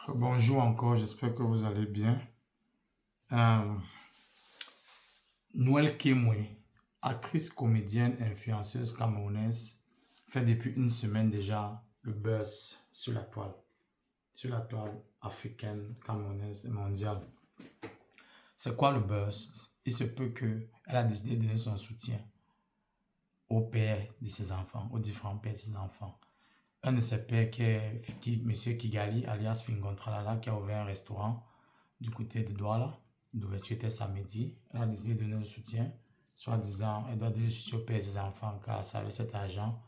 Bonjour encore, j'espère que vous allez bien. Euh, Noël Kemwe, actrice, comédienne, influenceuse camerounaise, fait depuis une semaine déjà le buzz sur la toile africaine, camerounaise et mondiale. C'est quoi le buzz? Il se peut qu'elle a décidé de donner son soutien aux pères de ses enfants, aux différents pères de ses enfants. Un de ses pères M. Kigali, alias Fingontralala, qui a ouvert un restaurant du côté de Douala. L'ouverture était samedi. Elle a décidé de donner le soutien, soi-disant, elle doit donner le soutien au père de ses enfants car c'est avec cet argent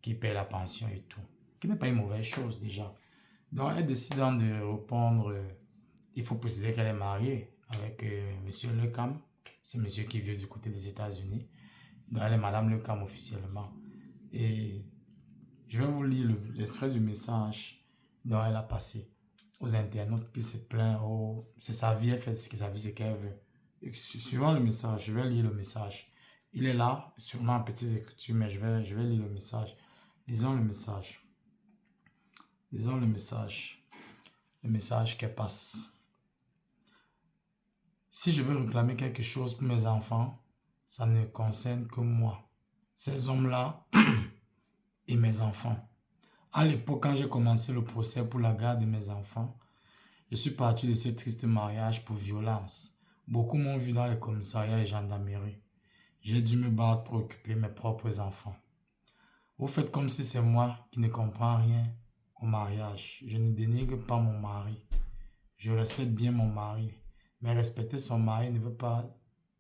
qui paye la pension et tout. Qui n'est pas une mauvaise chose déjà. Donc elle décide de répondre, il faut préciser qu'elle est mariée avec M. Lecam, ce monsieur qui vit du côté des États-Unis. Donc elle est Madame Lecam officiellement. Et je vais vous lire l'extrait du message dont elle a passé aux internautes qui se plaignent. Oh, c'est sa vie, elle fait sa vie, ce qu'elle veut. Et suivant le message, je vais lire le message. Il est là, sûrement en petites écritures, mais je vais lire le message. Lisons le message. Lisons le message. Le message qu'elle passe. Si je veux réclamer quelque chose pour mes enfants, ça ne concerne que moi. Ces hommes-là et mes enfants. À l'époque, quand j'ai commencé le procès pour la garde de mes enfants, je suis parti de ce triste mariage pour violence. Beaucoup m'ont vu dans les commissariats et gendarmeries. J'ai dû me battre pour occuper mes propres enfants. Vous faites comme si c'est moi qui ne comprends rien au mariage. Je ne dénigre pas mon mari. Je respecte bien mon mari. Mais respecter son mari ne veut pas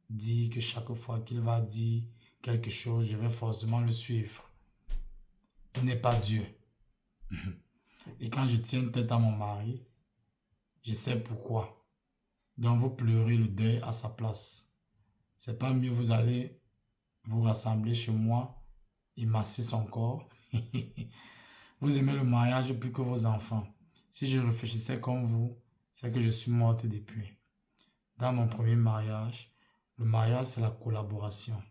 dire que chaque fois qu'il va dire quelque chose, je vais forcément le suivre. Il n'est pas Dieu. Et quand je tiens tête à mon mari, je sais pourquoi. Donc vous pleurez le deuil à sa place. C'est pas mieux, vous allez vous rassembler chez moi et masser son corps. Vous aimez le mariage plus que vos enfants. Si je réfléchissais comme vous, c'est que je suis morte depuis. Dans mon premier mariage, le mariage c'est la collaboration.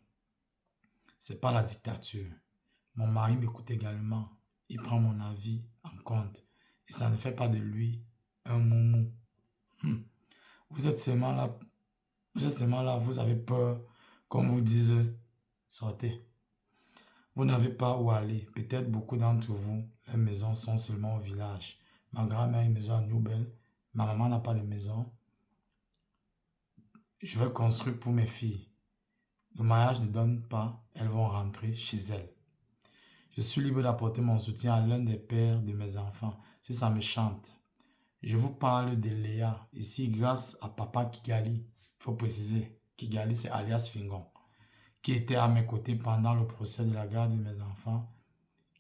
C'est pas la dictature. Mon mari m'écoute également. Il prend mon avis en compte. Et ça ne fait pas de lui un moumou. Vous êtes seulement là, vous avez peur qu'on vous dise sortez. Vous n'avez pas où aller. Peut-être beaucoup d'entre vous, les maisons sont seulement au village. Ma grand-mère a une maison à Nouvelle. Ma maman n'a pas de maison. Je vais construire pour mes filles. Le mariage ne donne pas, elles vont rentrer chez elles. Je suis libre d'apporter mon soutien à l'un des pères de mes enfants, si ça me chante. Je vous parle de Léa, ici grâce à papa Kigali. Il faut préciser, Kigali c'est alias Fingon, qui était à mes côtés pendant le procès de la garde de mes enfants,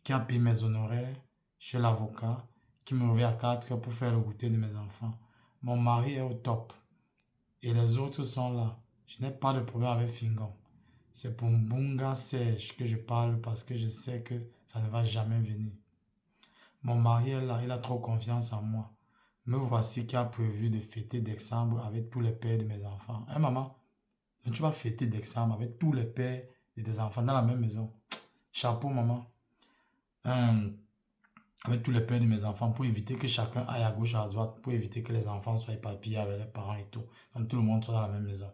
qui a payé mes honoraires chez l'avocat, qui me revient à 4 heures pour faire le goûter de mes enfants. Mon mari est au top et les autres sont là. Je n'ai pas de problème avec Fingon. C'est pour Mbunga Serge que je parle parce que je sais que ça ne va jamais venir. Mon mari est là, il a trop confiance en moi. Me voici qui a prévu de fêter décembre avec tous les pères de mes enfants. Hein, maman? Tu vas fêter décembre avec tous les pères de tes enfants dans la même maison. Chapeau, maman. Avec tous les pères de mes enfants pour éviter que chacun aille à gauche, à droite, pour éviter que les enfants soient éparpillés avec les parents et tout. Donc tout le monde soit dans la même maison.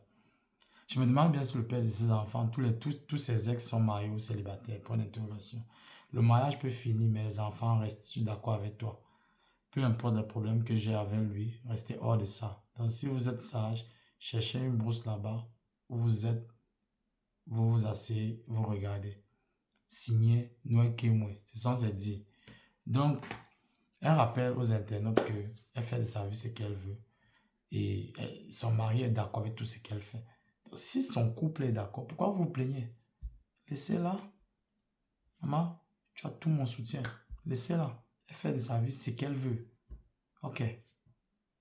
Je me demande bien si le père de ces enfants, tous ses ex sont mariés ou célibataires, point d'interrogation. Le mariage peut finir, mais les enfants restent, je suis d'accord avec toi. Peu importe les problèmes que j'ai avec lui, restez hors de ça. Donc si vous êtes sage, cherchez une brousse là-bas où vous êtes, vous vous asseyez, vous regardez. Signé Noël Kemwe, ce sont ses dits. Donc, elle rappelle aux internautes qu'elle fait de sa vie ce qu'elle veut. Et son mari est d'accord avec tout ce qu'elle fait. Donc, si son couple est d'accord, pourquoi vous vous plaignez? Laissez-la. Maman, tu as tout mon soutien. Laissez-la. Elle fait de sa vie ce qu'elle veut. Ok.